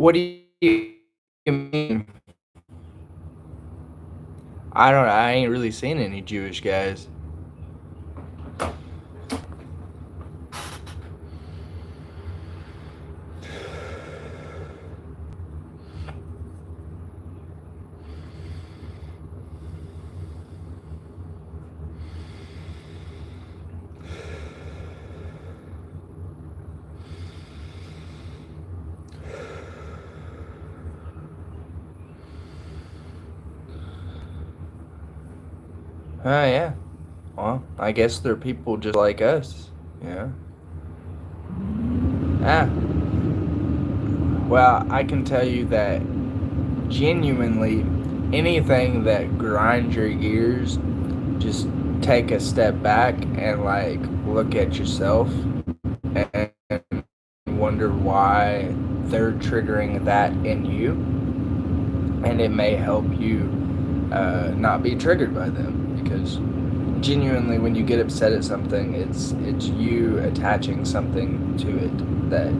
What do you mean? I don't know. I ain't really seen any Jewish guys. Oh, yeah. Well, I guess they're people just like us. Yeah. Ah. Well, I can tell you that genuinely, anything that grinds your gears, just take a step back and like look at yourself and wonder why they're triggering that in you, and it may help you not be triggered by them, because genuinely when you get upset at something, it's you attaching something to it that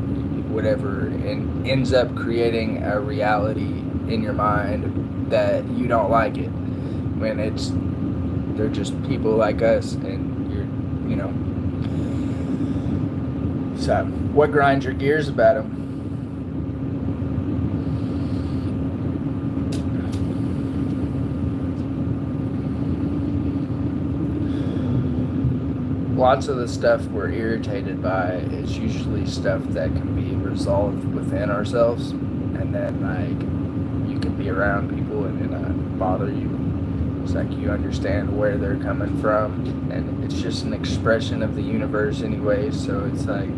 whatever and ends up creating a reality in your mind that you don't like it, when they're just people like us, and so what grinds your gears about them? Lots of the stuff we're irritated by is usually stuff that can be resolved within ourselves, and then like you can be around people and it not bother you. It's like you understand where they're coming from, and it's just an expression of the universe anyway. So it's like,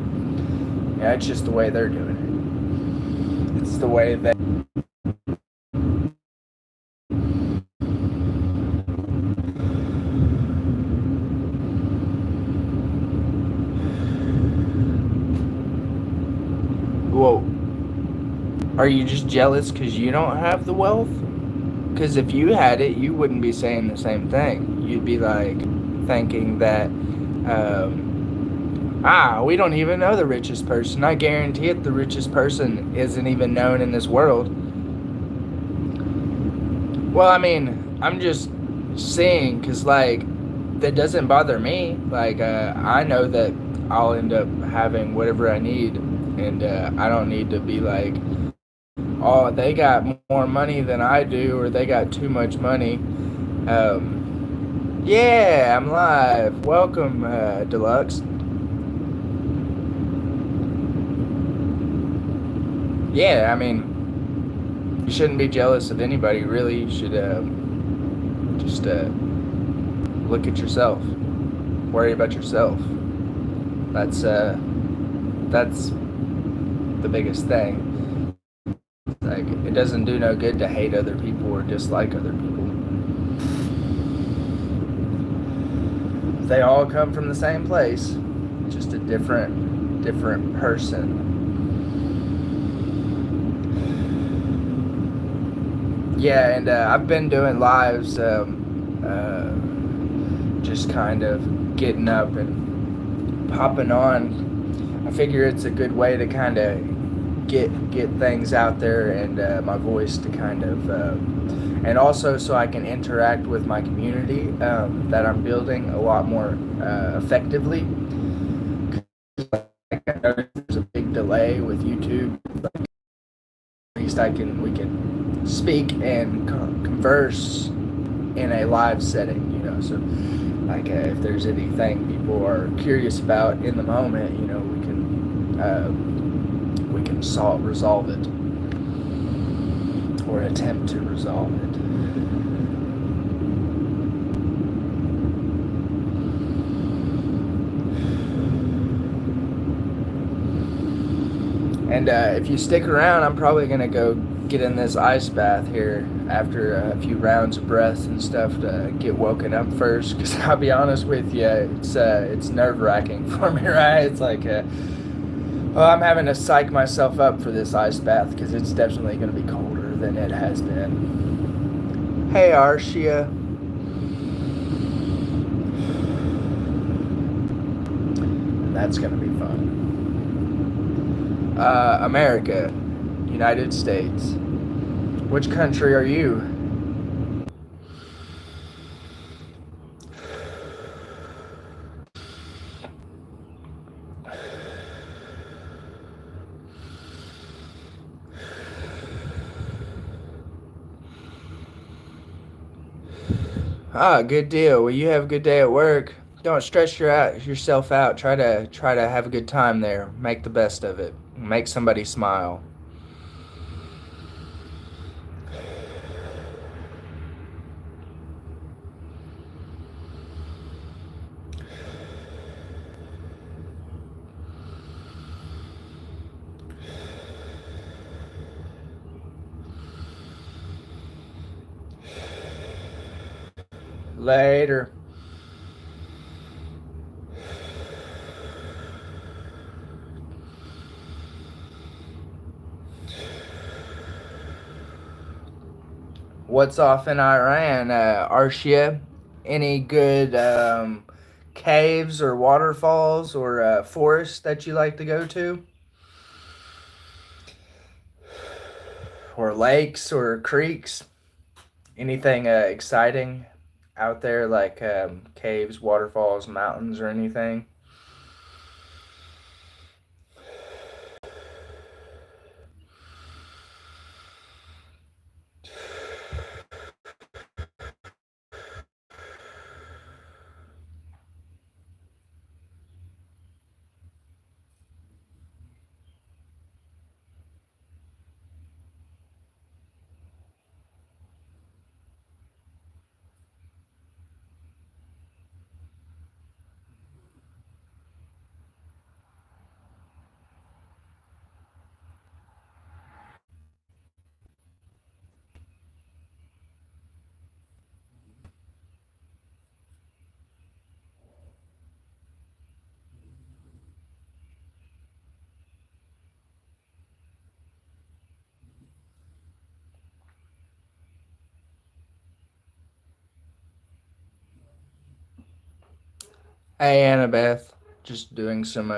yeah, it's just the way they're doing it. It's the way that. Whoa. Are you just jealous because you don't have the wealth? Because if you had it, you wouldn't be saying the same thing. You'd be like thinking that, we don't even know the richest person. I guarantee it, the richest person isn't even known in this world. Well, I mean, I'm just saying, because, like, that doesn't bother me. Like, I know that I'll end up having whatever I need, and I don't need to be like, oh, they got more money than I do, or they got too much money. Yeah, I'm live. Welcome, Deluxe. Yeah, I mean, you shouldn't be jealous of anybody, really. You should just look at yourself, worry about yourself. That's the biggest thing. Like, it doesn't do no good to hate other people or dislike other people. They all come from the same place, just a different person. Yeah, and I've been doing lives, just kind of getting up and popping on. I figure it's a good way to kind of get things out there, and my voice to kind of, and also so I can interact with my community that I'm building a lot more effectively. I know there's a big delay with YouTube. At least we can speak and converse in a live setting, so like if there's anything people are curious about in the moment, we can resolve it, or attempt to resolve it. And if you stick around, I'm probably gonna go get in this ice bath here after a few rounds of breaths and stuff to get woken up first. Because I'll be honest with you, it's nerve-wracking for me, right? It's like, well, I'm having to psych myself up for this ice bath because it's definitely gonna be colder than it has been. Hey, Arshia. And that's gonna be fun. America, United States. Which country are you? Ah, good deal. Well, you have a good day at work. Don't stress yourself out. Try to have a good time there. Make the best of it. Make somebody smile. Later. What's off in Iran, Arshia? Any good caves or waterfalls or forests that you like to go to? Or lakes or creeks? Anything exciting out there like caves, waterfalls, mountains, or anything? Hey, Annabeth. Just doing some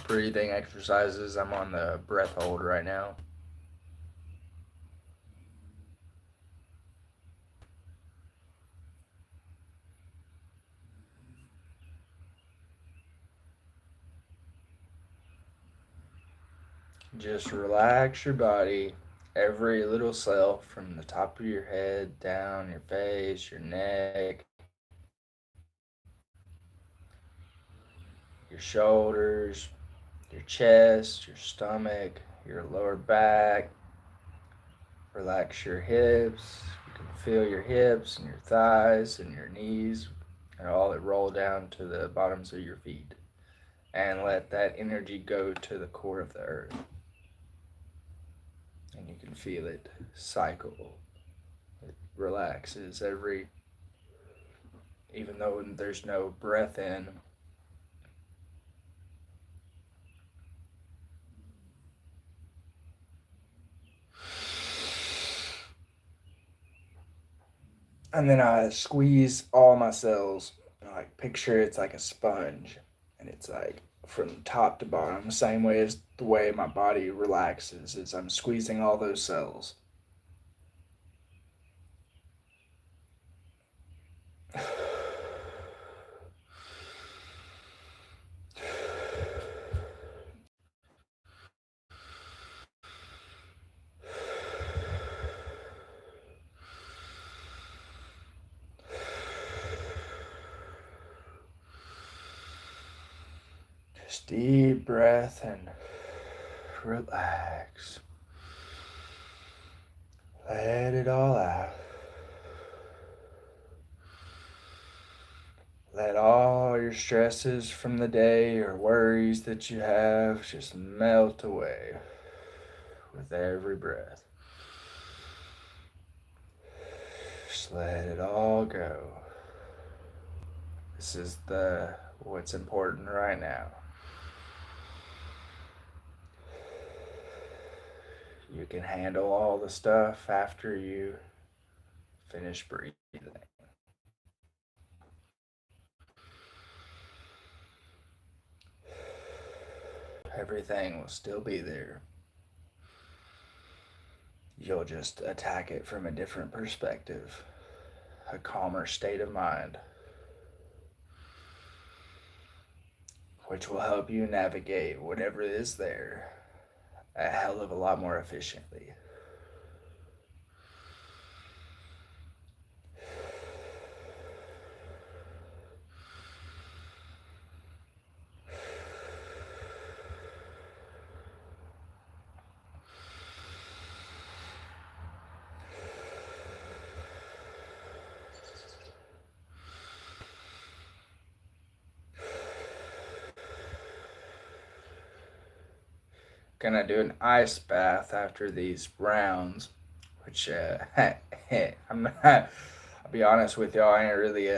breathing exercises. I'm on the breath hold right now. Just relax your body, every little cell from the top of your head down your face, your neck, your shoulders, your chest, your stomach, your lower back. Relax your hips. You can feel your hips and your thighs and your knees and all it roll down to the bottoms of your feet. And let that energy go to the core of the earth. And you can feel it cycle. It relaxes even though there's no breath in. And then I squeeze all my cells. Like picture it's like a sponge, and it's like from top to bottom, same way as the way my body relaxes is I'm squeezing all those cells. Just deep breath and relax. Let it all out. Let all your stresses from the day or worries that you have just melt away with every breath. Just let it all go. This is the what's important right now. You can handle all the stuff after you finish breathing. Everything will still be there. you'll just attack it from a different perspective, a calmer state of mind, which will help you navigate whatever is there a hell of a lot more efficiently. Gonna do an ice bath after these rounds, which I'm not. I'll be honest with y'all, I ain't really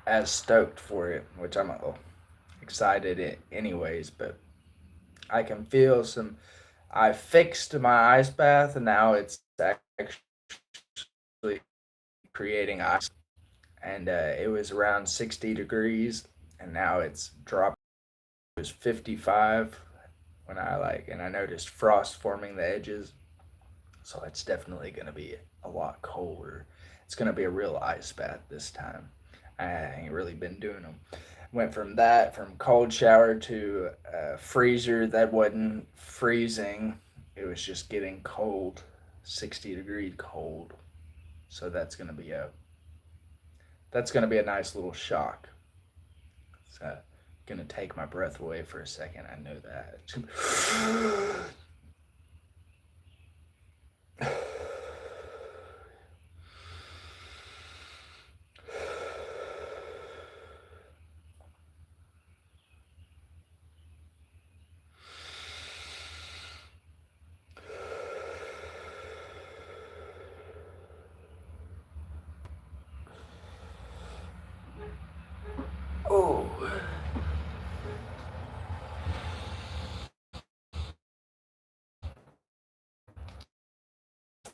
as stoked for it, which I'm excited anyways. But I can feel some. I fixed my ice bath, and now it's actually creating ice. And it was around 60 degrees, and now it's dropped. It was 55 when and I noticed frost forming the edges. So it's definitely going to be a lot colder. It's going to be a real ice bath this time. I ain't really been doing them. Went from cold shower to freezer that wasn't freezing. It was just getting cold, 60-degree cold. So that's gonna be a nice little shock. It's gonna take my breath away for a second. I know that. Oh,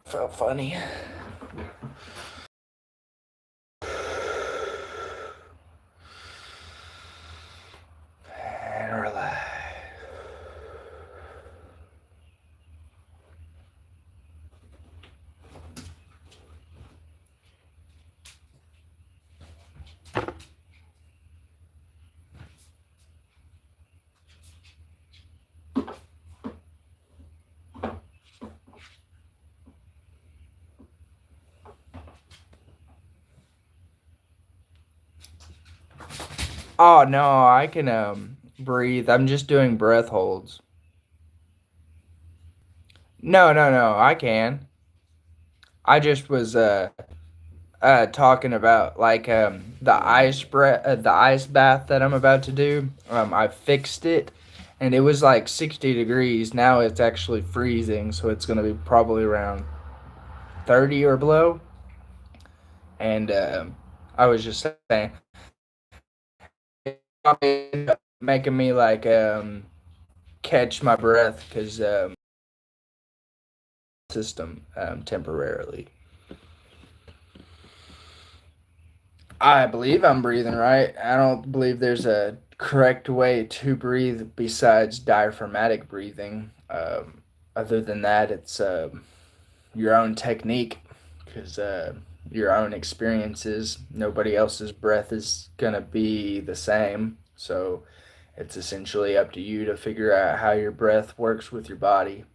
felt funny. And relax. Oh no, I can breathe. I'm just doing breath holds. No, no, no, I can. I just was talking about the ice bath that I'm about to do. I fixed it, and it was like 60 degrees. Now it's actually freezing, so it's gonna be probably around 30 or below. And I was just saying, it making me catch my breath because system temporarily. I believe I'm breathing right. I don't believe there's a correct way to breathe besides diaphragmatic breathing. Other than that, it's your own technique because your own experiences. Nobody else's breath is going to be the same. So it's essentially up to you to figure out how your breath works with your body.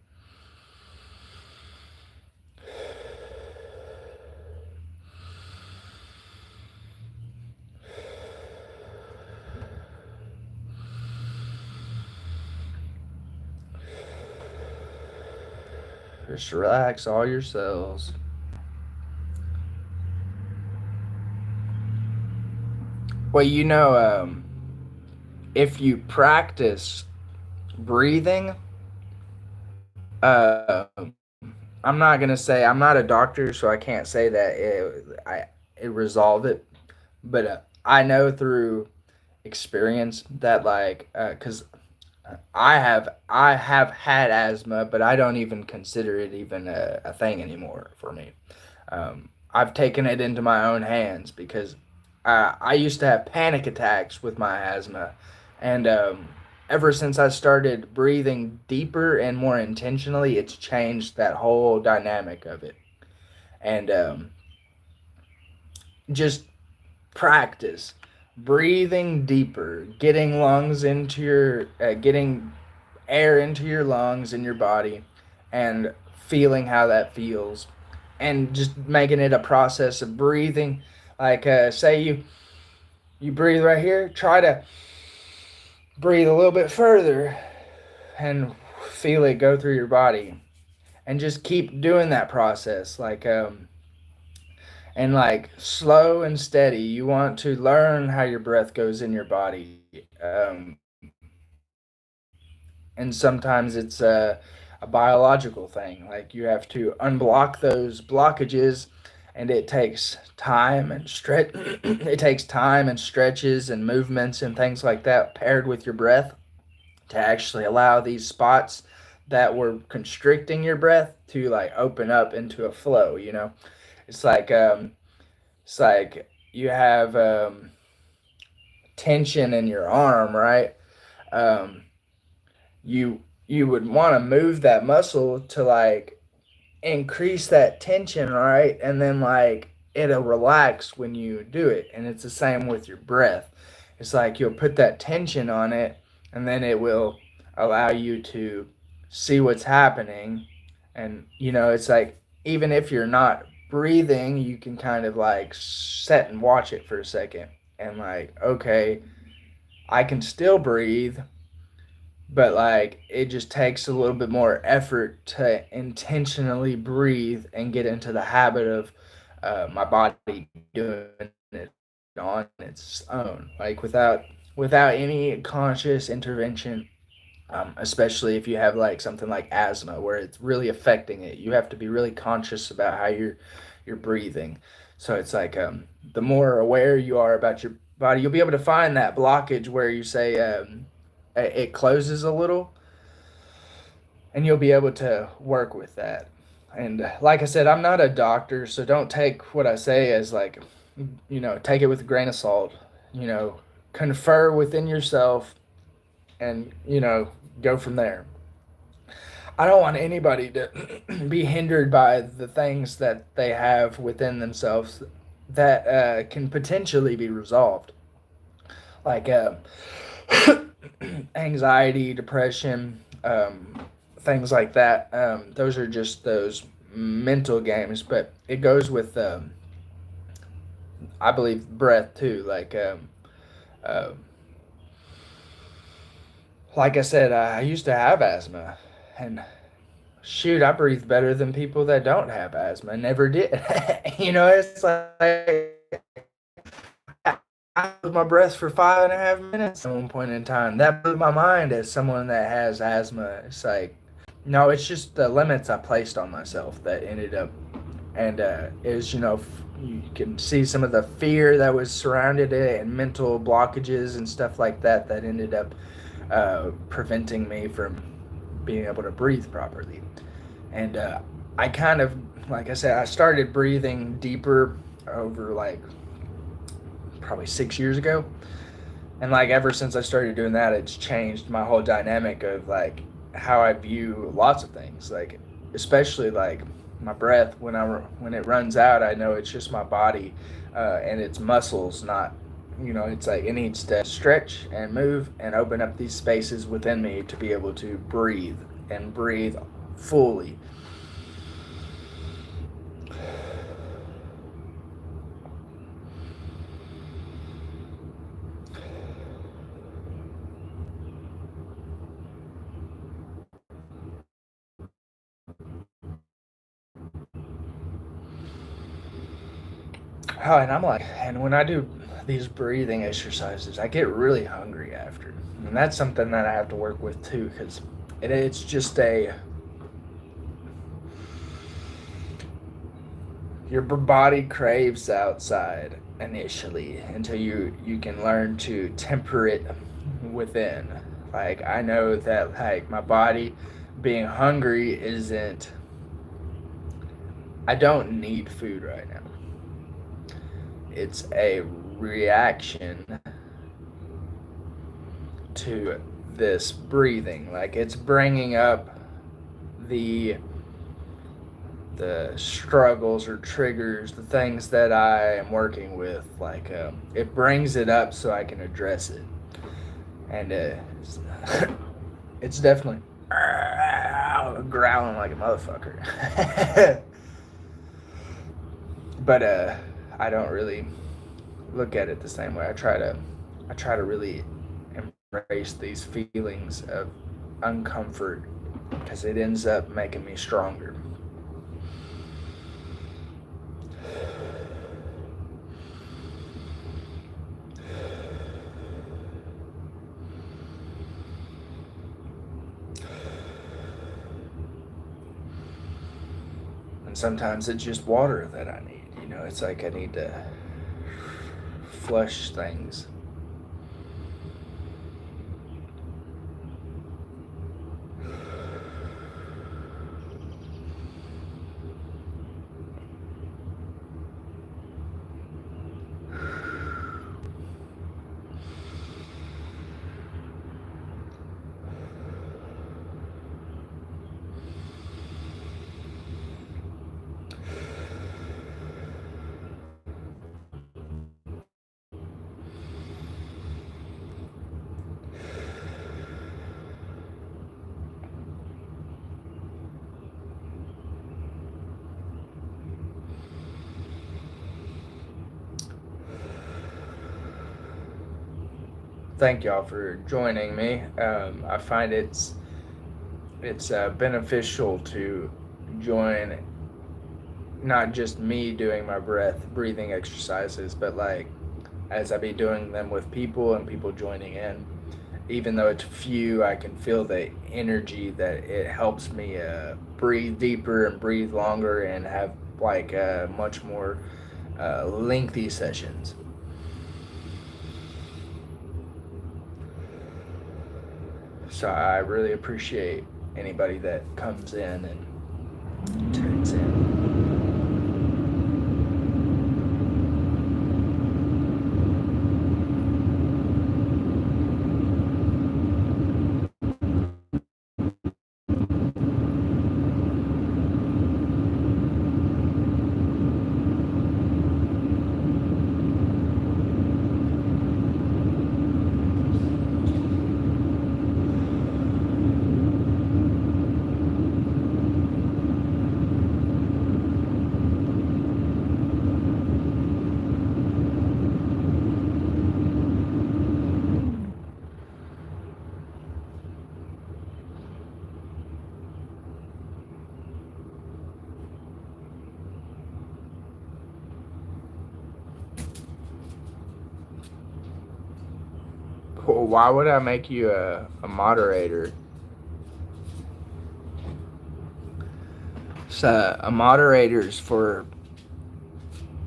Just relax all your cells. Well, if you practice breathing, uh, I'm not gonna say I'm not a doctor, so I can't say that it resolved it. But I know through experience that because I have had asthma, but I don't even consider it even a thing anymore for me. I've taken it into my own hands because I used to have panic attacks with my asthma, and ever since I started breathing deeper and more intentionally, it's changed that whole dynamic of it. And just practice breathing deeper, getting air into your lungs and your body, and feeling how that feels, and just making it a process of breathing. Like say you breathe right here, try to breathe a little bit further and feel it go through your body, and just keep doing that process. Like slow and steady. You want to learn how your breath goes in your body. And sometimes it's a biological thing. Like you have to unblock those blockages, and it takes time and stretch. It takes time and stretches and movements and things like that paired with your breath to actually allow these spots that were constricting your breath to like open up into a flow. It's like it's like you have tension in your arm, right? Um, you would want to move that muscle to like increase that tension, right? And then like it'll relax when you do it. And it's the same with your breath. It's like you'll put that tension on it, and then it will allow you to see what's happening. And it's like even if you're not breathing, you can kind of like sit and watch it for a second, and like, okay, I can still breathe, but like it just takes a little bit more effort to intentionally breathe and get into the habit of my body doing it on its own, like without any conscious intervention. Especially if you have like something like asthma where it's really affecting it, you have to be really conscious about how you're breathing. So it's like the more aware you are about your body, you'll be able to find that blockage where you say it closes a little, and you'll be able to work with that. And like I said, I'm not a doctor, so don't take what I say as like, take it with a grain of salt. You know, confer within yourself, and go from there. I don't want anybody to be hindered by the things that they have within themselves that can potentially be resolved, like anxiety, depression, things like that. Those are just those mental games, but it goes with, I believe, breath too. Uh, like I said, I used to have asthma, and shoot, I breathe better than people that don't have asthma. Never did. It's like I held my breath for 5.5 minutes at one point in time. That blew my mind as someone that has asthma. It's like, no, it's just the limits I placed on myself that ended up, and is you can see some of the fear that was surrounded it and mental blockages and stuff like that that ended up preventing me from being able to breathe properly. And I kind of, like I said, I started breathing deeper over like probably 6 years ago. And like ever since I started doing that, it's changed my whole dynamic of like how I view lots of things. Like especially like my breath, when it runs out, I know it's just my body and its muscles, not it's like it needs to stretch and move and open up these spaces within me to be able to breathe and breathe fully. Oh, and I'm like, and when I do these breathing exercises, I get really hungry after, and that's something that I have to work with too, because it's just your body craves outside initially until you can learn to temper it within. Like I know that like my body being hungry isn't. I don't need food right now. It's a reaction to this breathing. Like it's bringing up the struggles or triggers, the things that I am working with. Like it brings it up so I can address it, and it's definitely growling like a motherfucker. But I don't really look at it the same way. I try to really embrace these feelings of uncomfort because it ends up making me stronger. And sometimes it's just water that I need. You know, it's like I need to flush things. Thank y'all for joining me. I find it's beneficial to join not just me doing my breathing exercises, but like as I be doing them with people and people joining in. Even though it's few, I can feel the energy that it helps me breathe deeper and breathe longer and have like much more lengthy sessions. So I really appreciate anybody that comes in and tunes in. Why would I make you a moderator? So a moderator is for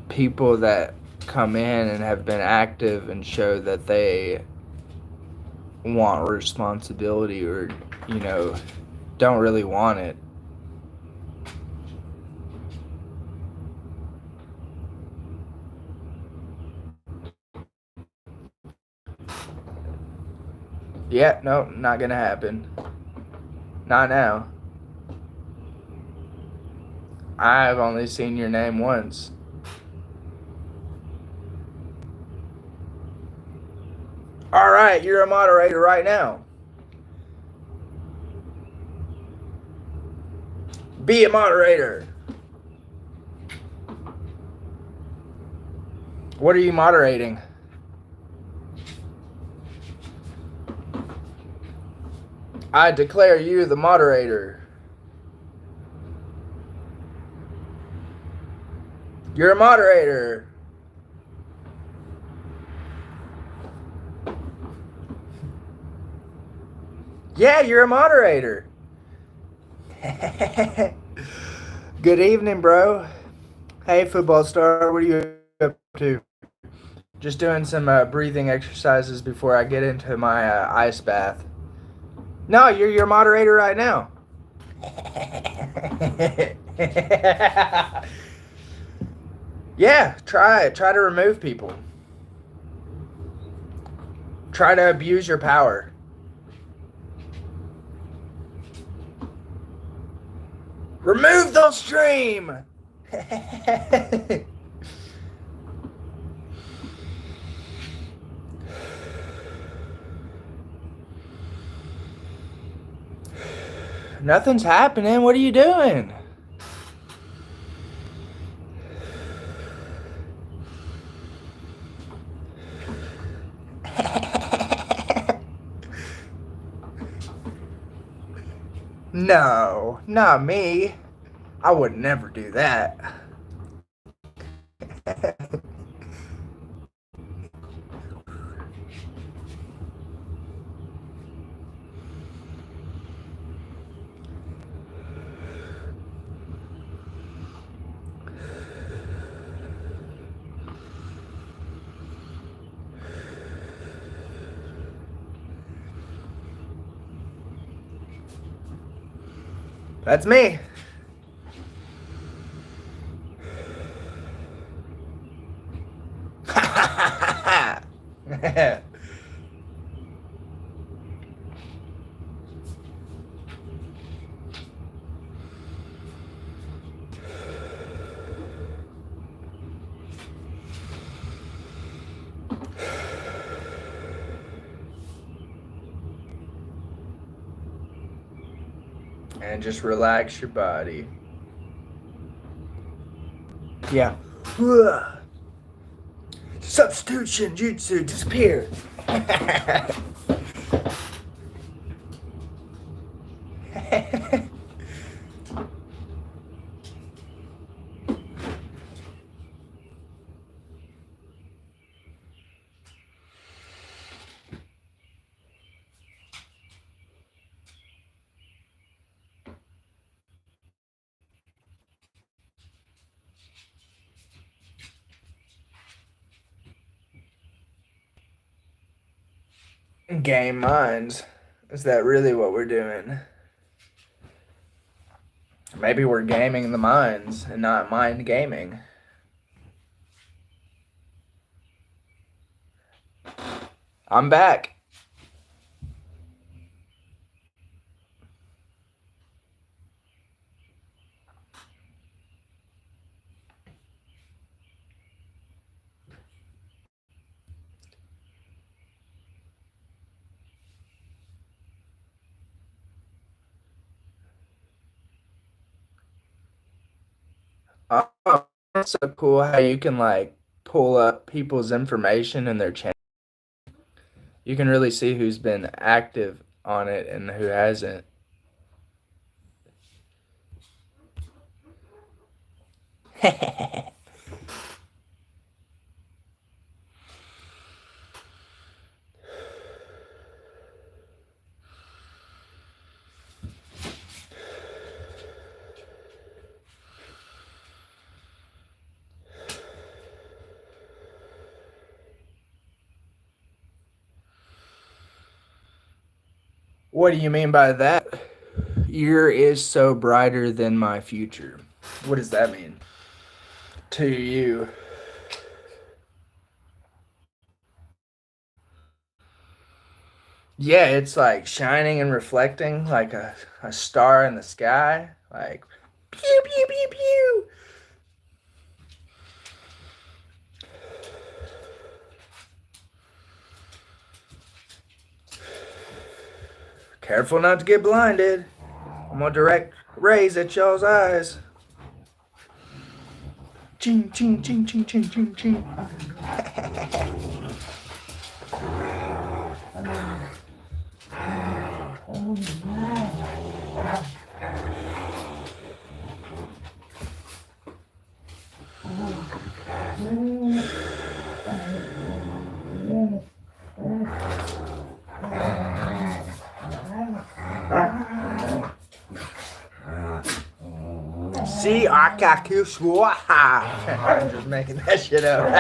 people that come in and have been active and show that they want responsibility or, you know, don't really want it. Yeah, no, not gonna happen. Not now. I've only seen your name once. Alright, you're a moderator right now. Be a moderator. What are you moderating? I declare you the moderator. You're a moderator. Yeah, you're a moderator. Good evening, bro. Hey, football star, what are you up to? Just doing some breathing exercises before I get into my ice bath. No, you're your moderator right now. Yeah, try it. Try to remove people. Try to abuse your power. Remove the stream! Nothing's happening. What are you doing? No, not me. I would never do that. That's me. And just relax your body. Yeah. Substitution jutsu disappear. Game minds. Is that really what we're doing? Maybe we're gaming the minds and not mind gaming. I'm back. Oh, that's so cool how you can like pull up people's information in their channel. You can really see who's been active on it and who hasn't. What do you mean by that? Your is so brighter than my future. What does that mean to you? Yeah, it's like shining and reflecting like a star in the sky. Like, pew, pew, pew, pew. Careful not to get blinded. I'm gonna direct rays at y'all's eyes. Ching, ching, ching, ching, ching, ching, ching. See, Akakuswa. I'm just making that shit up.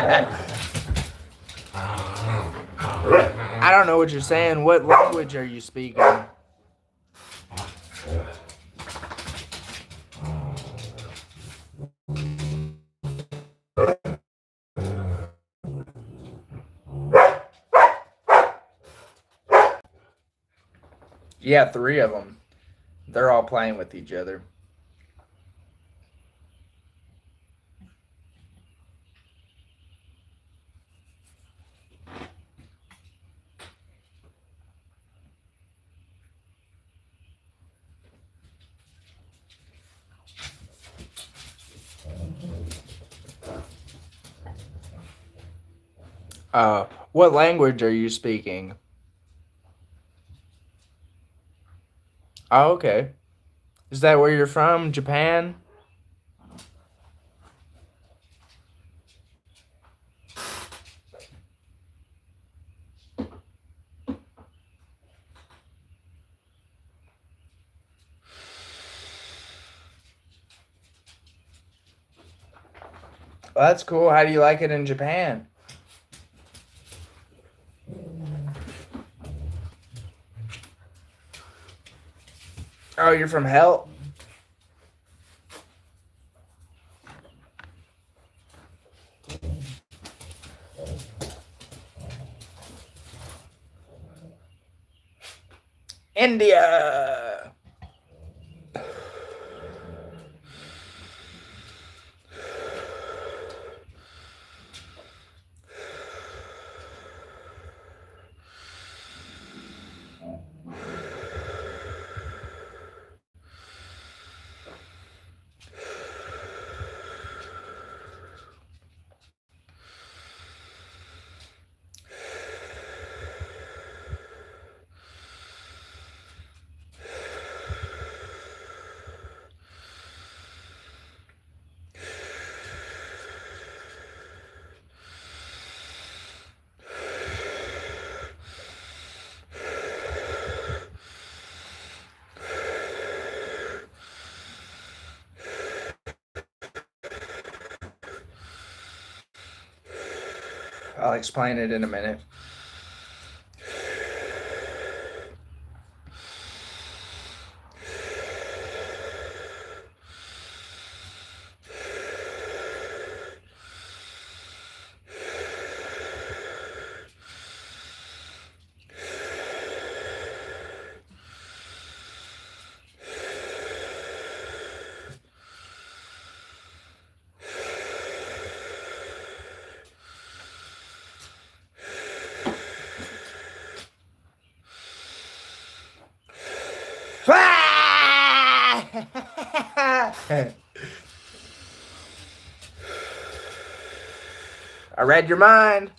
I don't know what you're saying. What language are you speaking? Yeah, 3 of them. They're all playing with each other. What language are you speaking? Oh, okay. Is that where you're from? Japan? Well, that's cool. How do you like it in Japan? Oh, you're from hell? India. I'll explain it in a minute. I read your mind.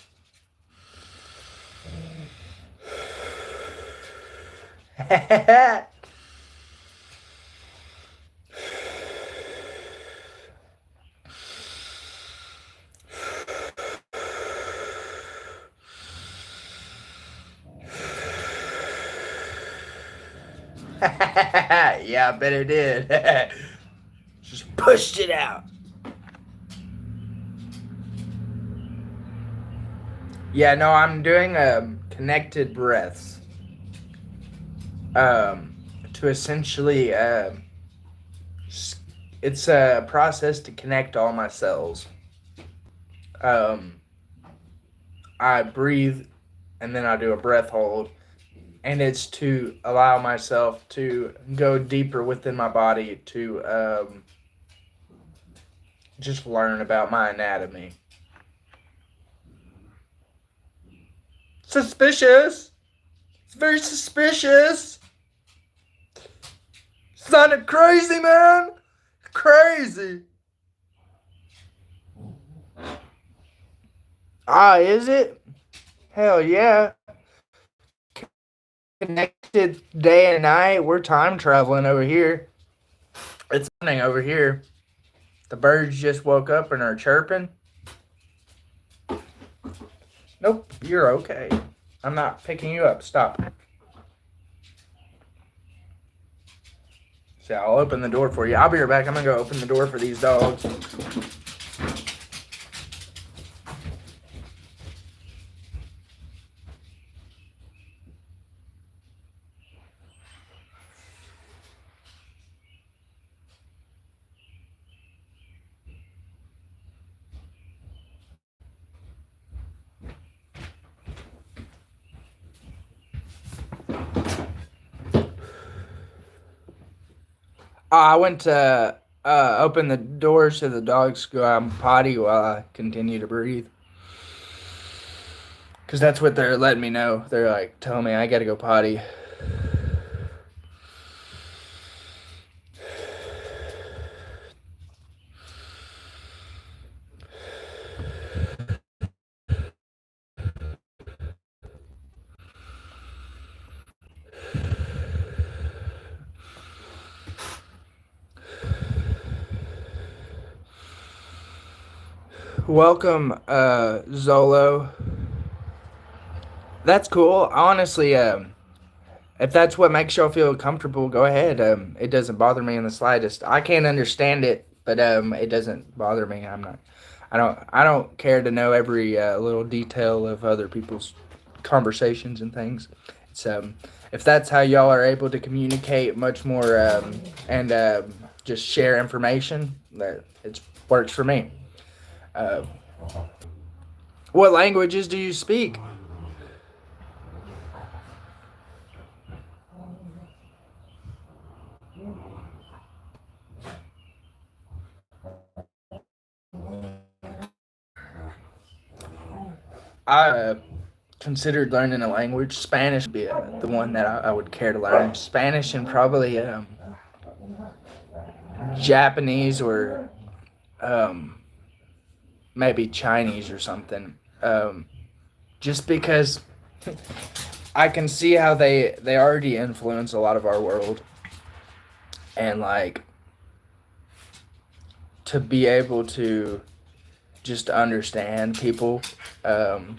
Yeah, I bet it did. Just pushed it out. Yeah, no, I'm doing connected breaths um, to essentially it's a process to connect all my cells. Um, I breathe and then I do a breath hold, and it's to allow myself to go deeper within my body to just learn about my anatomy. Suspicious. It's very suspicious. Sounded crazy, man. Crazy. Ah, is it? Hell yeah. Connected day and night. We're time traveling over here. It's morning over here. The birds just woke up and are chirping. Nope, you're okay. I'm not picking you up. Stop. So I'll open the door for you. I'll be right back. I'm gonna go open the door for these dogs. I went to open the doors so the dogs go out and potty while I continue to breathe. Because that's what they're letting me know. They're like, telling me I gotta go potty. Welcome, Zolo. That's cool. Honestly, if that's what makes y'all feel comfortable, go ahead. It doesn't bother me in the slightest. I can't understand it, but it doesn't bother me. I don't care to know every little detail of other people's conversations and things. It's if that's how y'all are able to communicate much more and just share information, that it works for me. Uh, what languages do you speak? I considered learning a language. Spanish would be the one that I would care to learn. Spanish and probably Japanese or um, maybe Chinese or something. Just because I can see how they already influence a lot of our world, and like to be able to just understand people um,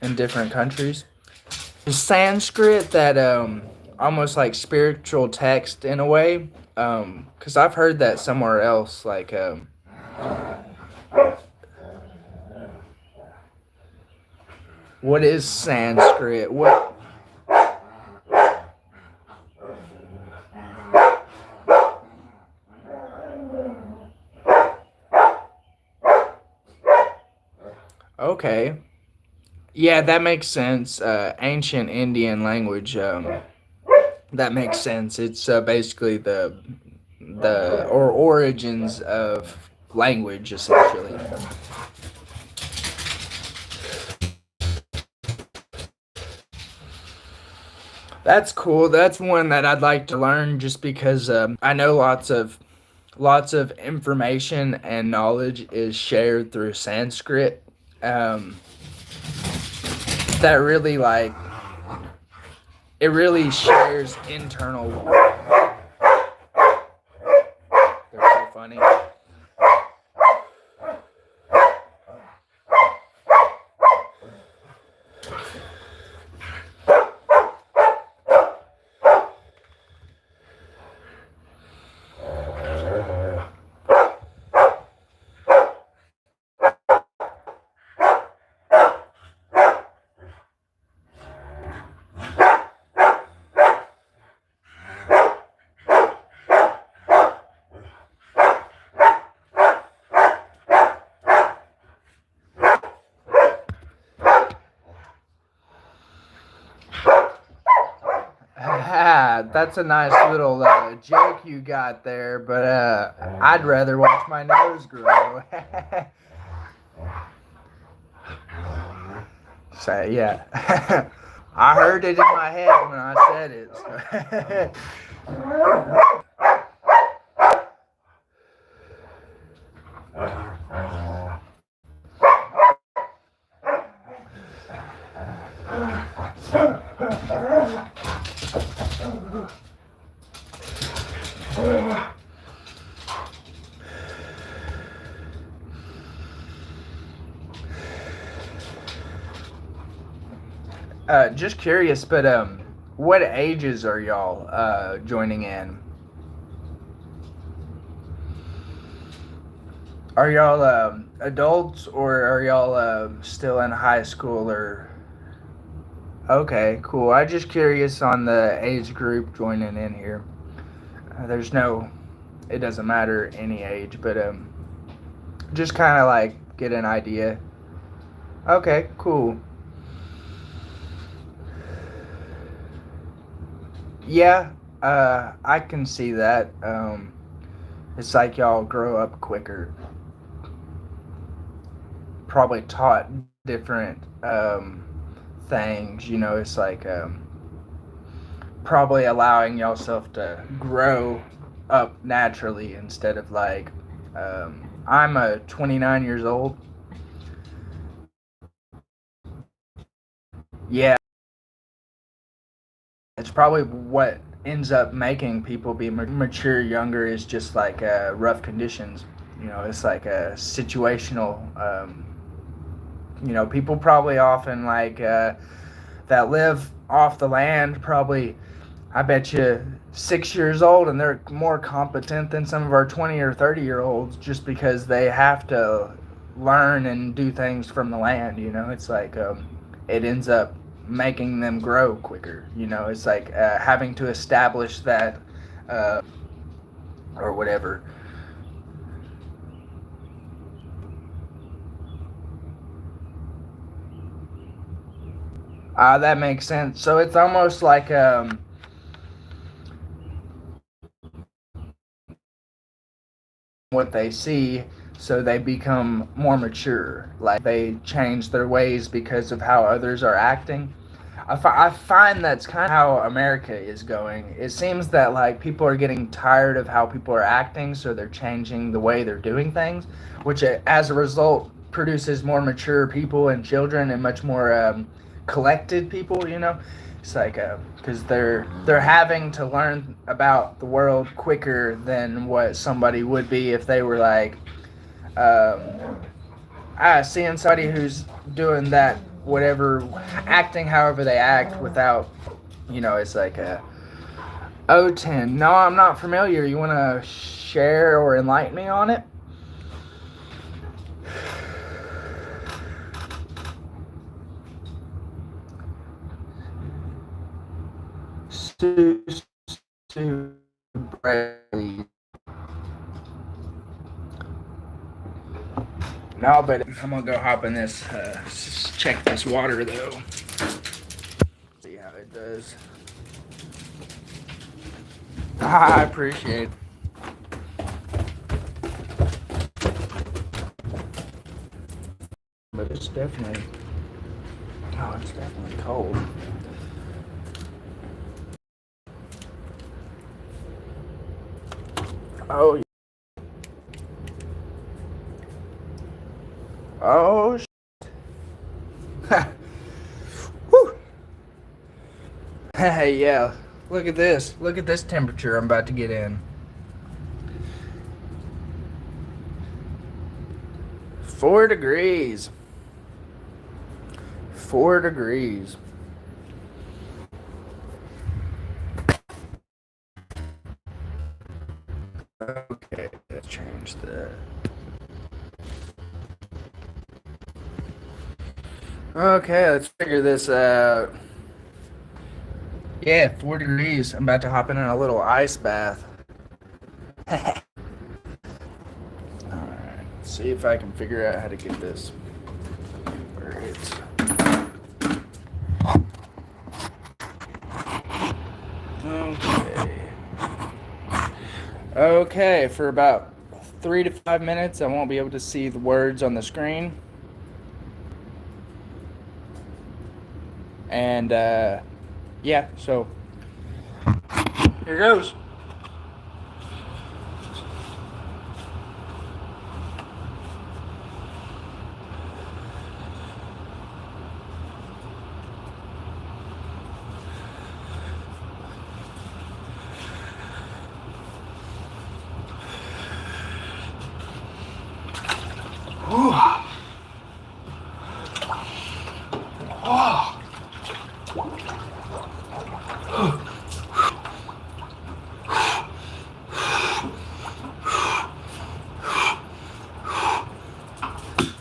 in different countries. Sanskrit, that almost like spiritual text in a way, because I've heard that somewhere else. Like, what is Sanskrit? What? Okay, yeah, that makes sense. Ancient Indian language. That makes sense. It's basically the or origins of language, essentially. That's cool. That's one that I'd like to learn just because I know lots of information and knowledge is shared through Sanskrit. Um, that really like it really shares internal. They're so funny. That's a nice little joke you got there, but I'd rather watch my nose grow. So yeah, I heard it in my head when I said it. Just curious, but what ages are y'all joining in? Are y'all adults or are y'all still in high school or? Okay, cool. I just curious on the age group joining in here. There's no, it doesn't matter any age, but just kind of like get an idea. Okay, cool. Yeah, I can see that. It's like y'all grow up quicker. Probably taught different things. It's like probably allowing yourself to grow up naturally instead of like I'm 29 years old. Yeah, it's probably what ends up making people be mature younger is just like rough conditions. It's like a situational. People probably often like that live off the land probably, I bet you, 6 years old, and they're more competent than some of our 20 or 30-year-olds just because they have to learn and do things from the land. It's like it ends up making them grow quicker. It's like having to establish that or whatever. That makes sense. So it's almost like what they see, so they become more mature. Like they change their ways because of how others are acting. I find that's kind of how America is going. It seems that like people are getting tired of how people are acting, so they're changing the way they're doing things, which as a result produces more mature people and children and much more collected people. It's like because they're having to learn about the world quicker than what somebody would be if they were like um, seeing somebody who's doing that whatever, acting however they act without, it's like a O10. No, I'm not familiar. You want to share or enlighten me on it? Su Su Brady. No, but I'm gonna go hop in this. Check this water though. See how it does. I appreciate it. But it's definitely, oh, it's definitely cold. Oh, oh, whew. Hey, yeah. Look at this. Look at this temperature I'm about to get in. 4 degrees. 4 degrees. Okay, let's change that. Okay, let's figure this out. Yeah, 4 degrees. I'm about to hop in a little ice bath. Alright, see if I can figure out how to get this where it's. Okay. Okay, for about 3 to 5 minutes, I won't be able to see the words on the screen. And yeah, so here goes. Oh.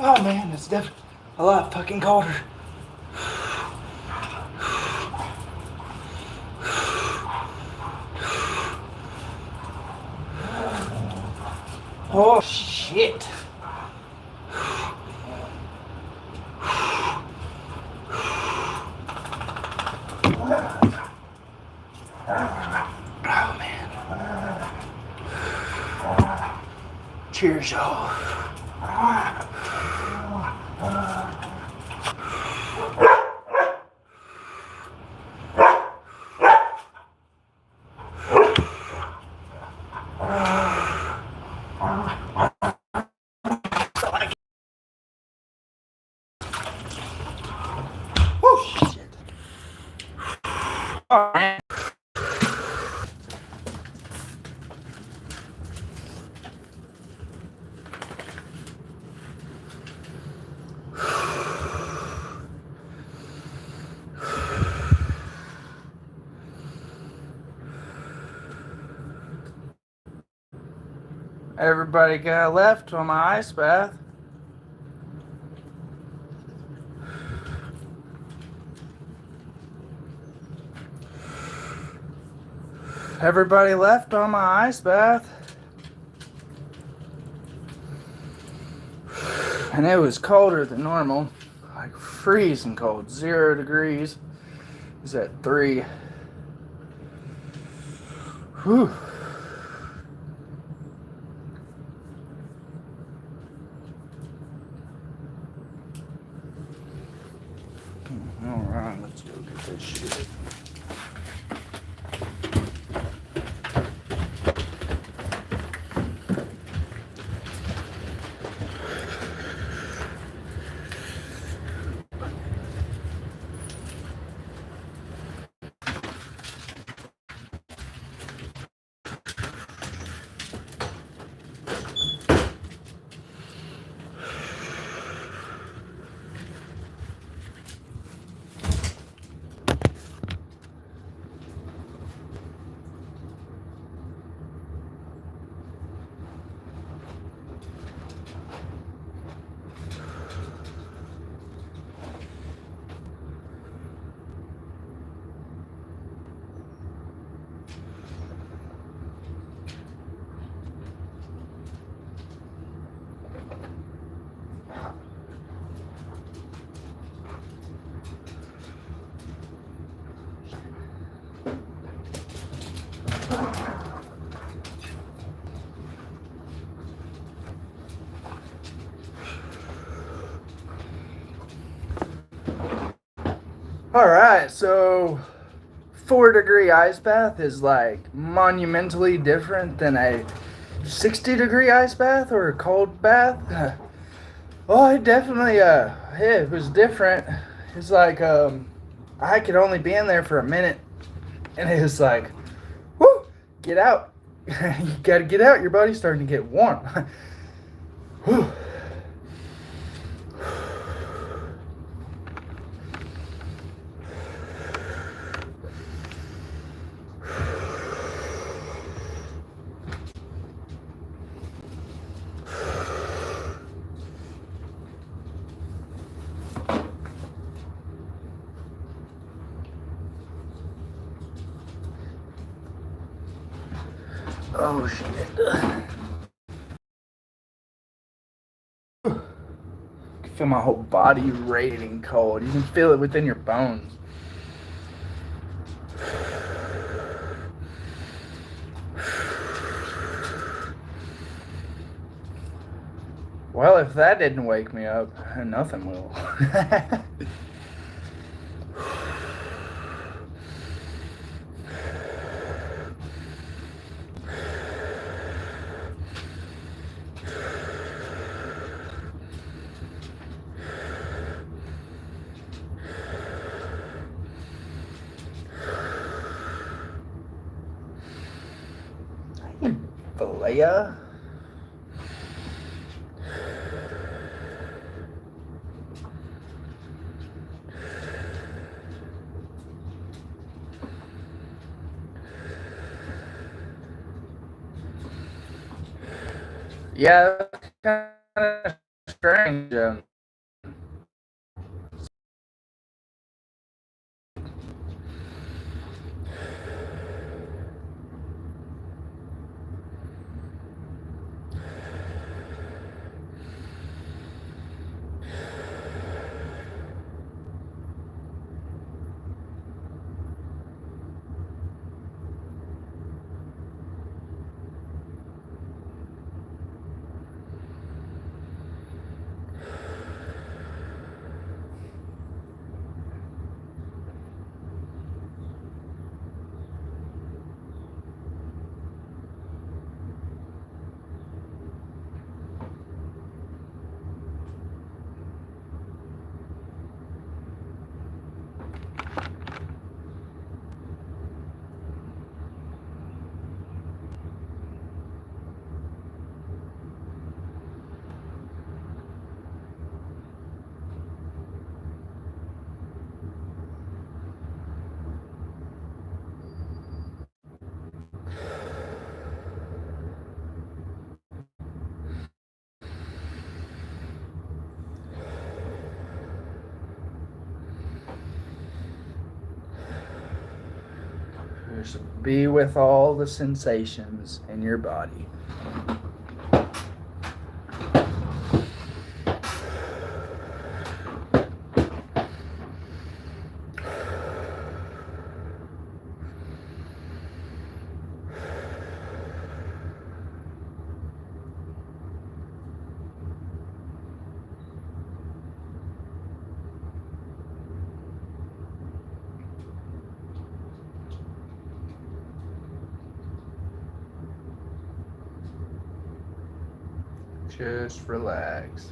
Oh man, it's definitely a lot fucking colder. Oh shit. Oh man. Cheers, y'all. Oh shit. Oh, man. Everybody got left on my ice bath. Everybody left on my ice bath. And it was colder than normal. Like freezing cold. 0 degrees. It was at 3. Whew. Alright, let's go get this shit. Alright, so 4-degree ice bath is like monumentally different than a 60-degree ice bath or a cold bath. Oh, it definitely it was different. It's like I could only be in there for a minute, and it was like, whoo, get out. You gotta get out, your body's starting to get warm. Whew. Oh shit. You can feel my whole body radiating cold. You can feel it within your bones. Well, if that didn't wake me up, nothing will. Valea? Yeah, that's kind of strange. Just be with all the sensations in your body. Just relax.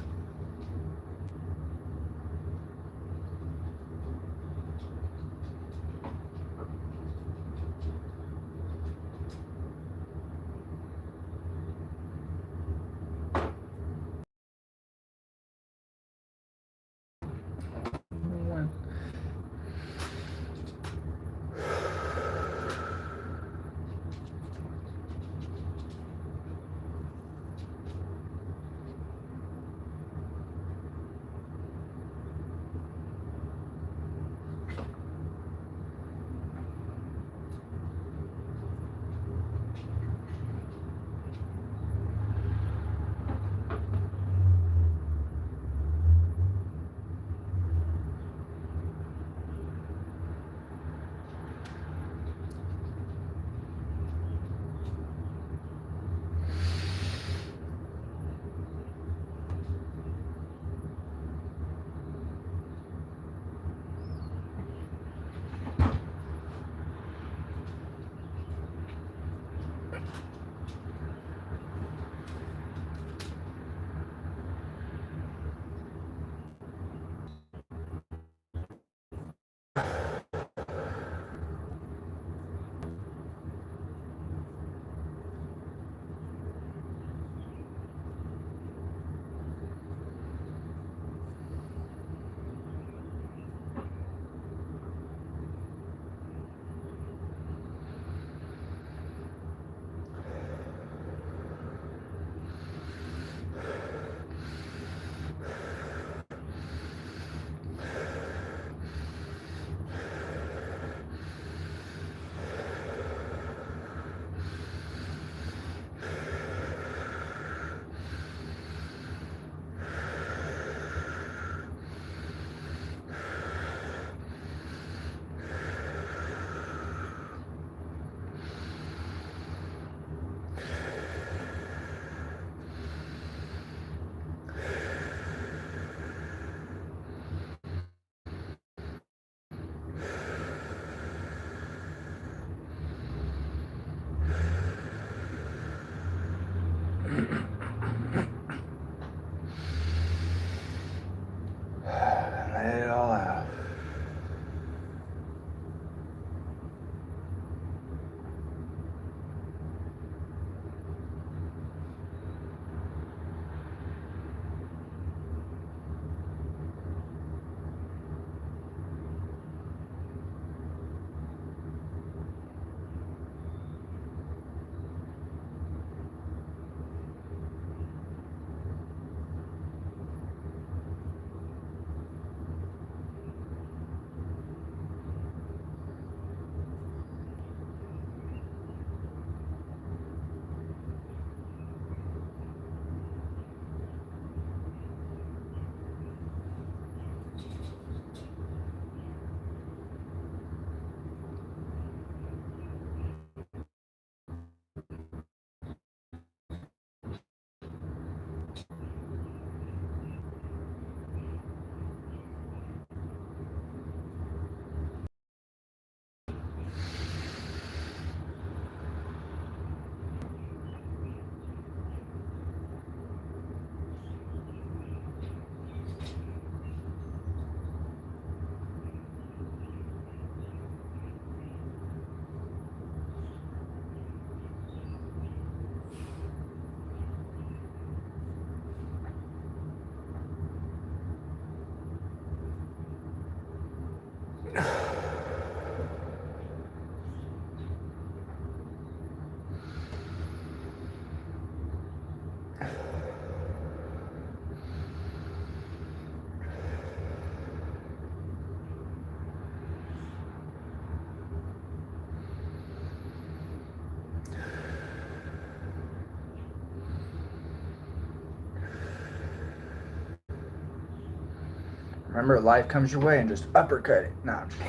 Remember, life comes your way and just uppercut it. No, I'm just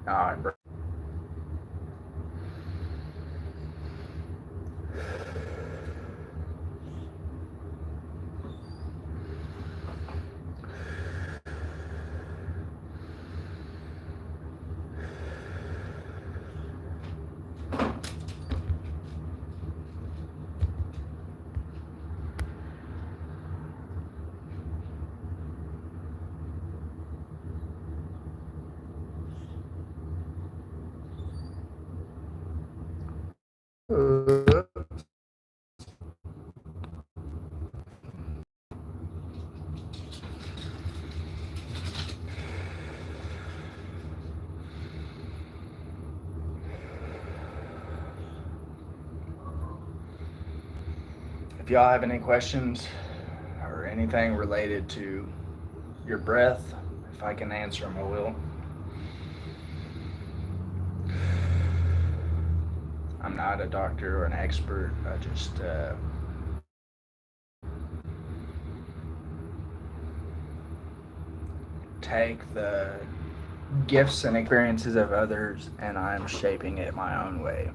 All right, bro. If y'all have any questions or anything related to your breath, if I can answer them, I will. I'm not a doctor or an expert. I just take the gifts and experiences of others and I'm shaping it my own way.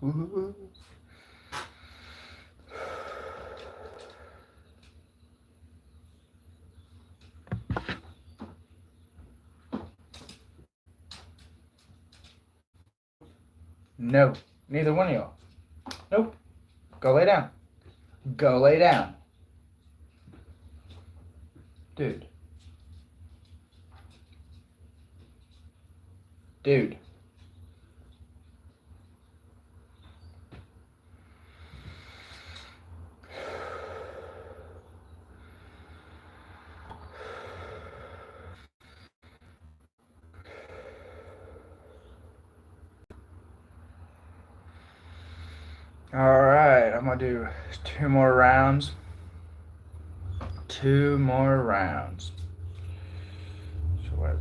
Ooh. No, neither one of y'all. Nope. Go lay down. Go lay down. Dude. Dude. All right, I'm gonna do 2 more rounds. 2 more rounds. So what?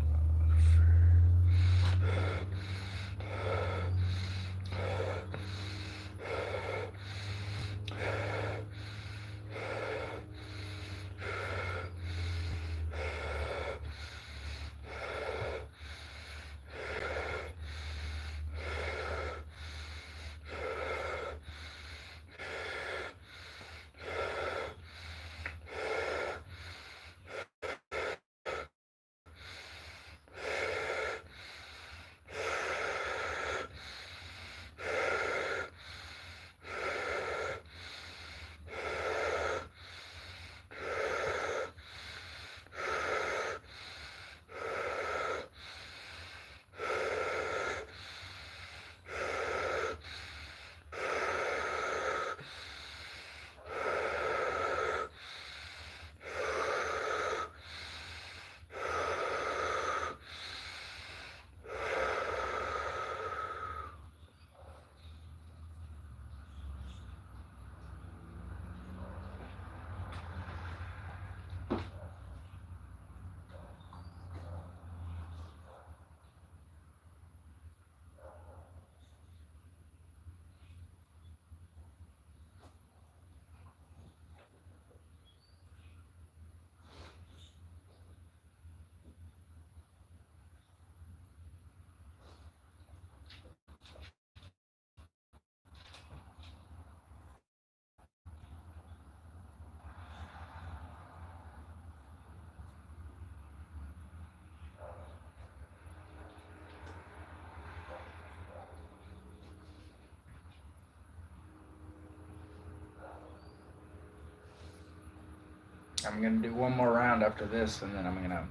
I'm gonna do one more round after this, and then I'm gonna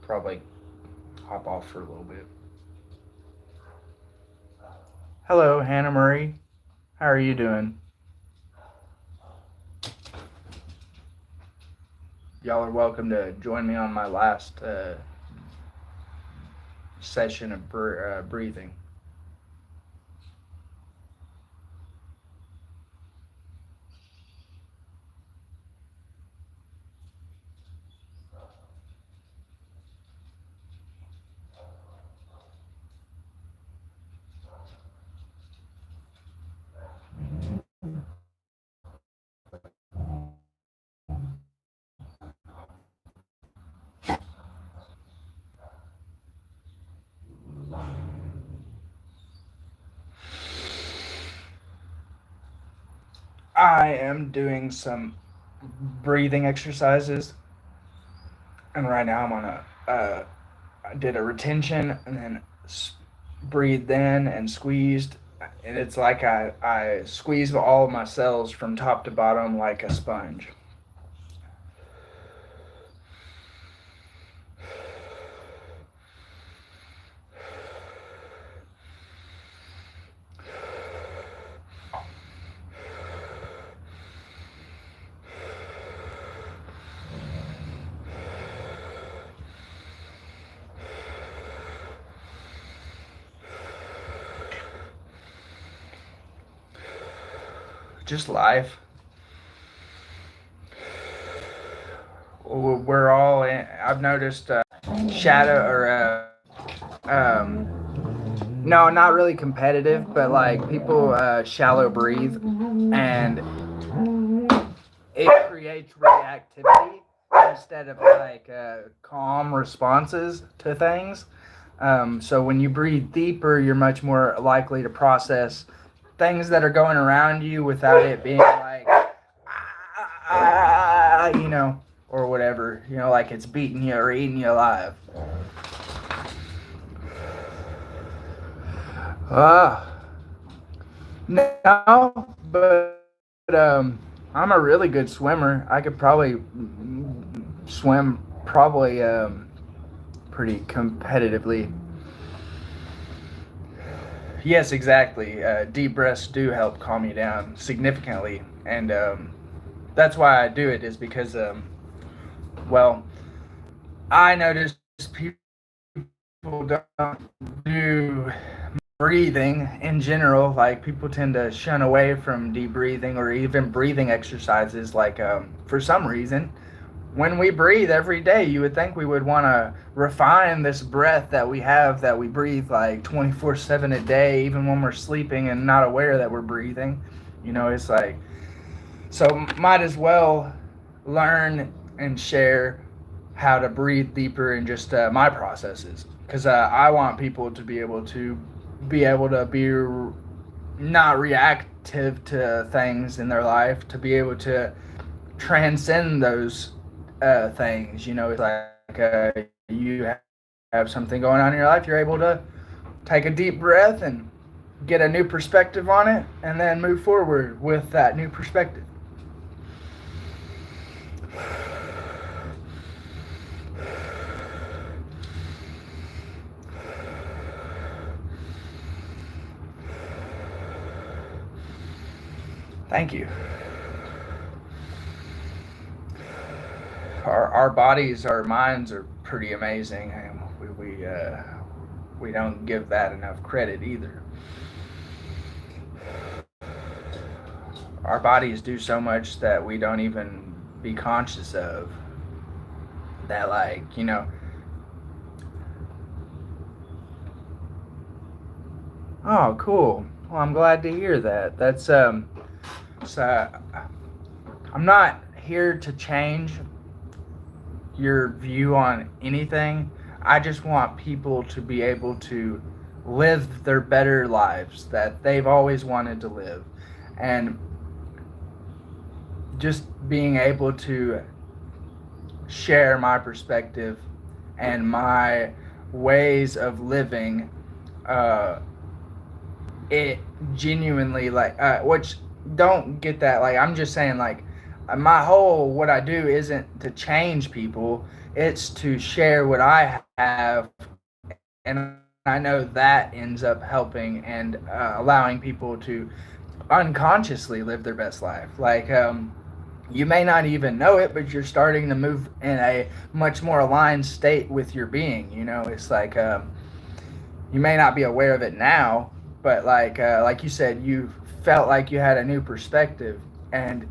probably hop off for a little bit. Hello, Hannah Marie. How are you doing? Y'all are welcome to join me on my last session of breathing. I am doing some breathing exercises, and right now I'm on I did a retention and then breathed in and squeezed, and it's like I squeeze all of my cells from top to bottom like a sponge. Just life. We're all in, I've noticed shadow or no, not really competitive, but like people shallow breathe, and it creates reactivity instead of like calm responses to things. So when you breathe deeper, you're much more likely to process things that are going around you without it being like, or whatever, like it's beating you or eating you alive. Ah, no, but I'm a really good swimmer. I could probably swim probably pretty competitively. Yes, exactly. Deep breaths do help calm you down significantly, and that's why I do it. Is because, well, I notice people don't do breathing in general. Like people tend to shun away from deep breathing or even breathing exercises. Like for some reason, when we breathe every day, you would think we would want to refine this breath that we have, that we breathe like 24/7 a day, even when we're sleeping and not aware that we're breathing. It's like, so might as well learn and share how to breathe deeper in just my processes, because I want people to be not reactive to things in their life, to be able to transcend those things. It's like you have something going on in your life, you're able to take a deep breath and get a new perspective on it, and then move forward with that new perspective. Thank you. Our bodies, our minds are pretty amazing, and we don't give that enough credit either. Our bodies do so much that we don't even be conscious of. That, like, oh, cool. Well, I'm glad to hear that. That's so I'm not here to change your view on anything. I just want people to be able to live their better lives that they've always wanted to live. And just being able to share my perspective and my ways of living, uh, it genuinely, like, which, don't get that, like, I'm just saying, like, my whole what I do isn't to change people, it's to share what I have, and I know that ends up helping and allowing people to unconsciously live their best life. Like, you may not even know it, but you're starting to move in a much more aligned state with your being. You know, it's like, you may not be aware of it now, but like you said, you felt like you had a new perspective, and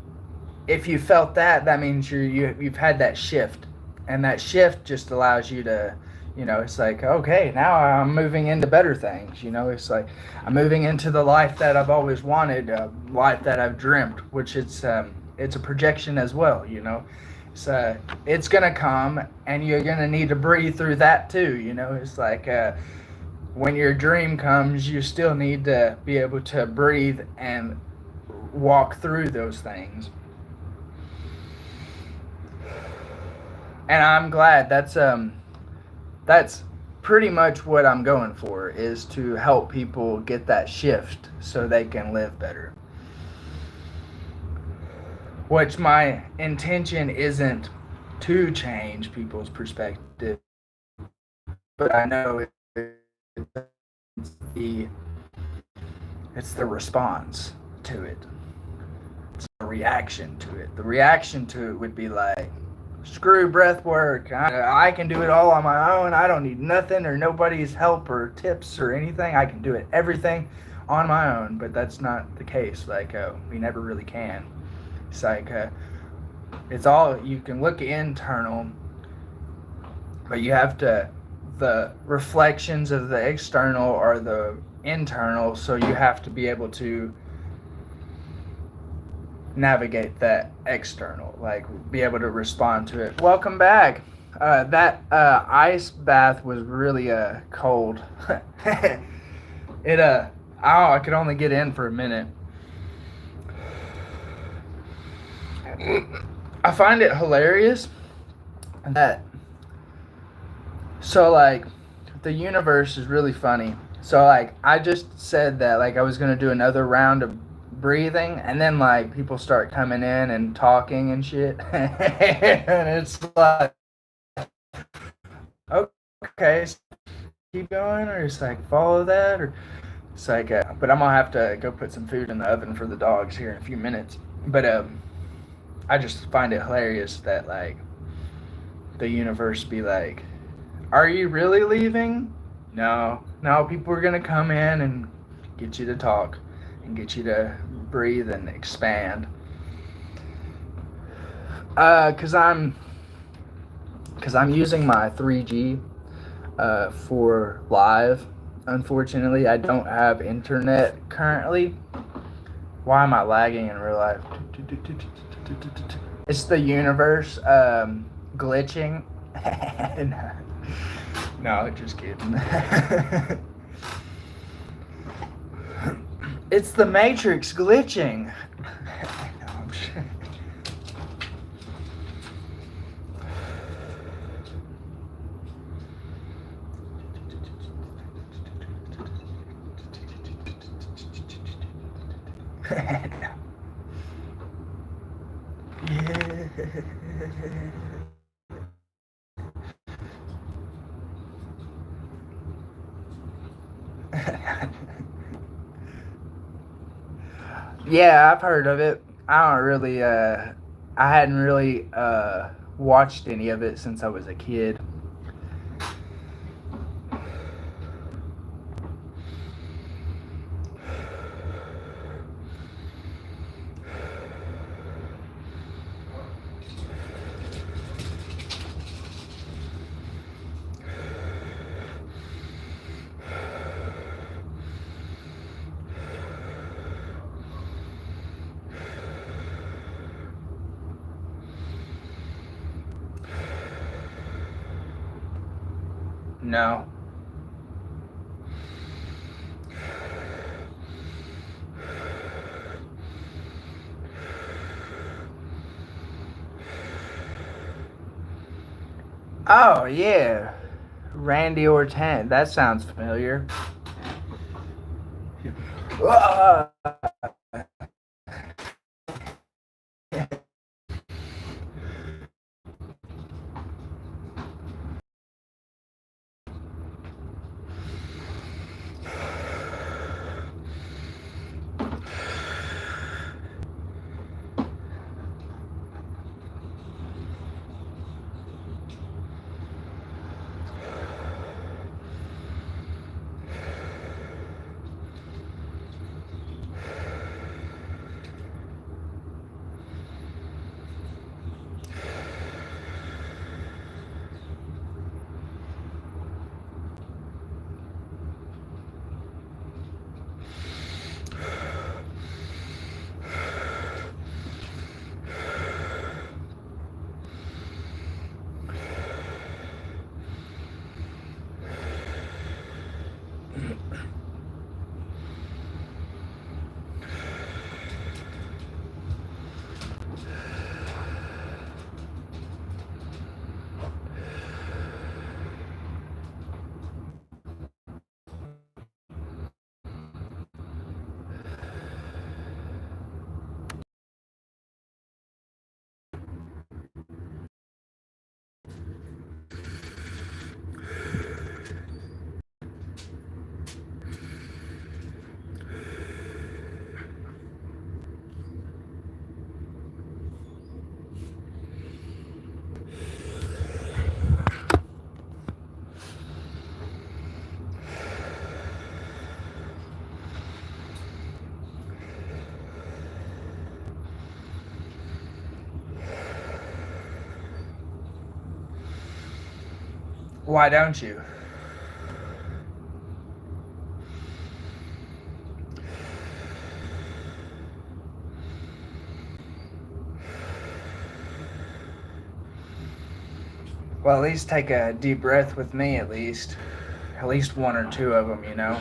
if you felt that, that means you've had that shift, and that shift just allows you to, it's like, okay, now I'm moving into better things. It's like I'm moving into the life that I've always wanted, life that I've dreamt, which it's a projection as well. So it's gonna come, and you're gonna need to breathe through that too. It's like, when your dream comes, you still need to be able to breathe and walk through those things. And I'm glad that's pretty much what I'm going for, is to help people get that shift so they can live better. Which my intention isn't to change people's perspective, but I know the it's the response to it. It's a reaction to it. The reaction to it would be like, screw breath work. I can do it all on my own. I don't need nothing or nobody's help or tips or anything. I can do it everything on my own. But that's not the case. Like, we never really can. It's like, it's all, you can look internal, but you have to, the reflections of the external are the internal. So you have to be able to navigate that external, like be able to respond to it. Welcome back. That ice bath was really cold. I could only get in for a minute. I find it hilarious that, so like, the universe is really funny. So like, I just said that like I was gonna do another round of breathing, and then like people start coming in and talking and shit, and it's like, okay, so keep going, or it's like follow that, or it's like, but I'm gonna have to go put some food in the oven for the dogs here in a few minutes. But I just find it hilarious that like the universe be like, are you really leaving? No, people are gonna come in and get you to talk and get you to breathe and expand. Cause I'm using my 3G for live. Unfortunately, I don't have internet currently. Why am I lagging in real life? It's the universe glitching. No, just kidding. It's the Matrix glitching. No, I'm sure. Yeah, I've heard of it. I don't really, I hadn't really watched any of it since I was a kid. No. Oh, yeah. Randy Orton. That sounds familiar. Why don't you? Well, at least take a deep breath with me, at least. At least one or two of them, you know?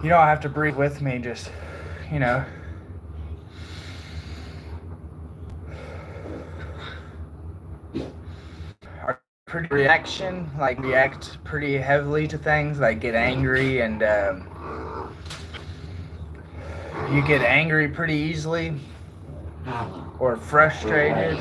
You don't have to breathe with me, just, you know. Our pretty reaction, like react pretty heavily to things, like get angry and you get angry pretty easily or frustrated.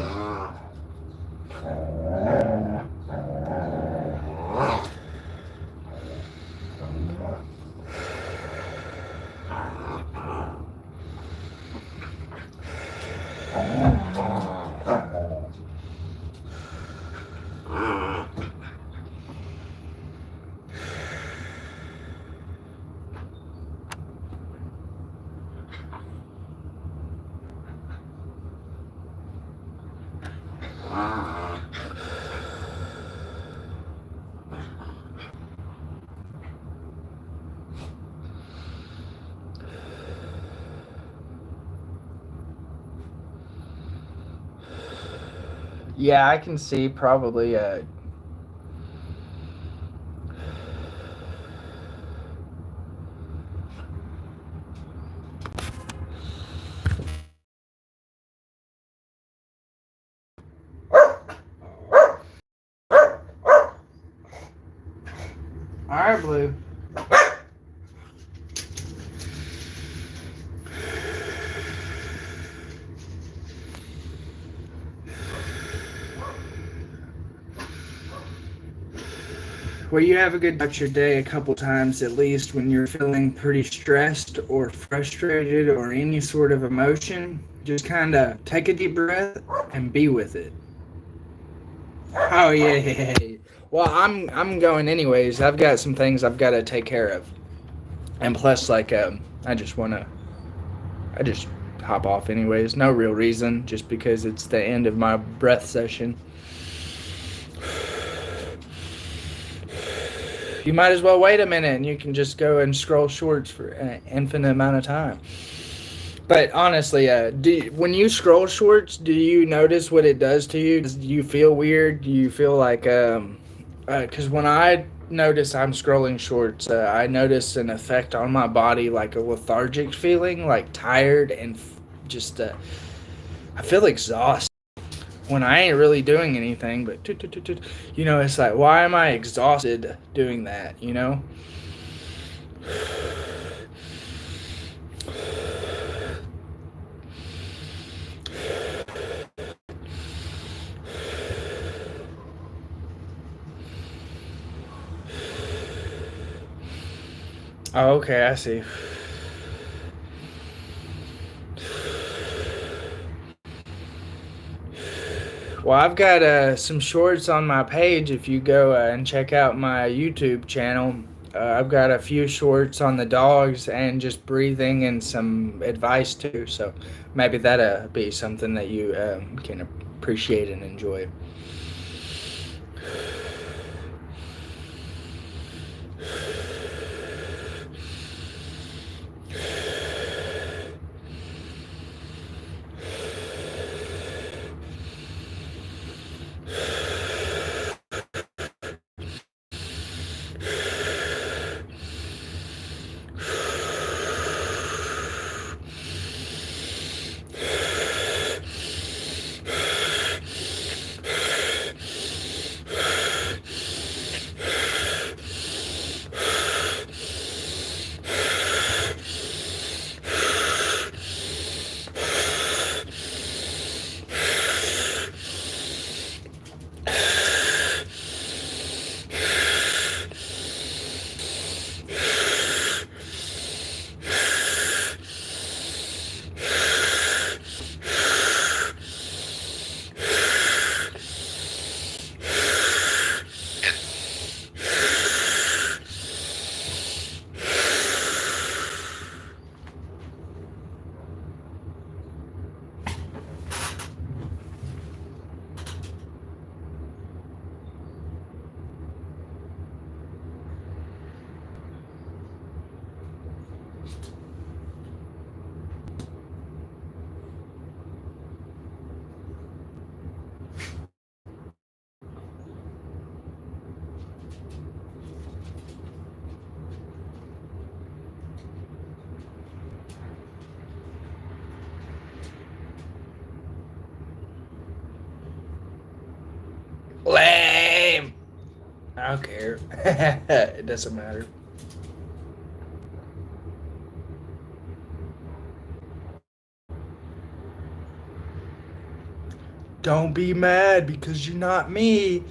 Yeah, I can see probably Alright, Blue. Well, you have a good about your day a couple times at least when you're feeling pretty stressed or frustrated or any sort of emotion. Just kind of take a deep breath and be with it. Oh yeah. Well, I'm going anyways. I've got some things I've got to take care of, and plus, like, I just hop off anyways. No real reason, just because it's the end of my breath session. You might as well wait a minute and you can just go and scroll shorts for an infinite amount of time. But honestly, when you scroll shorts, do you notice what it does to you? Do you feel weird? Do you feel like, because when I notice I'm scrolling shorts, I notice an effect on my body, like a lethargic feeling, like tired and just, I feel exhausted. When I ain't really doing anything, but you know, it's like, why am I exhausted doing that, you know? Oh, okay, I see. Well, I've got some shorts on my page. If you go and check out my YouTube channel, I've got a few shorts on the dogs and just breathing and some advice too. So maybe that'll be something that you can appreciate and enjoy. I don't care. It doesn't matter. Don't be mad because you're not me.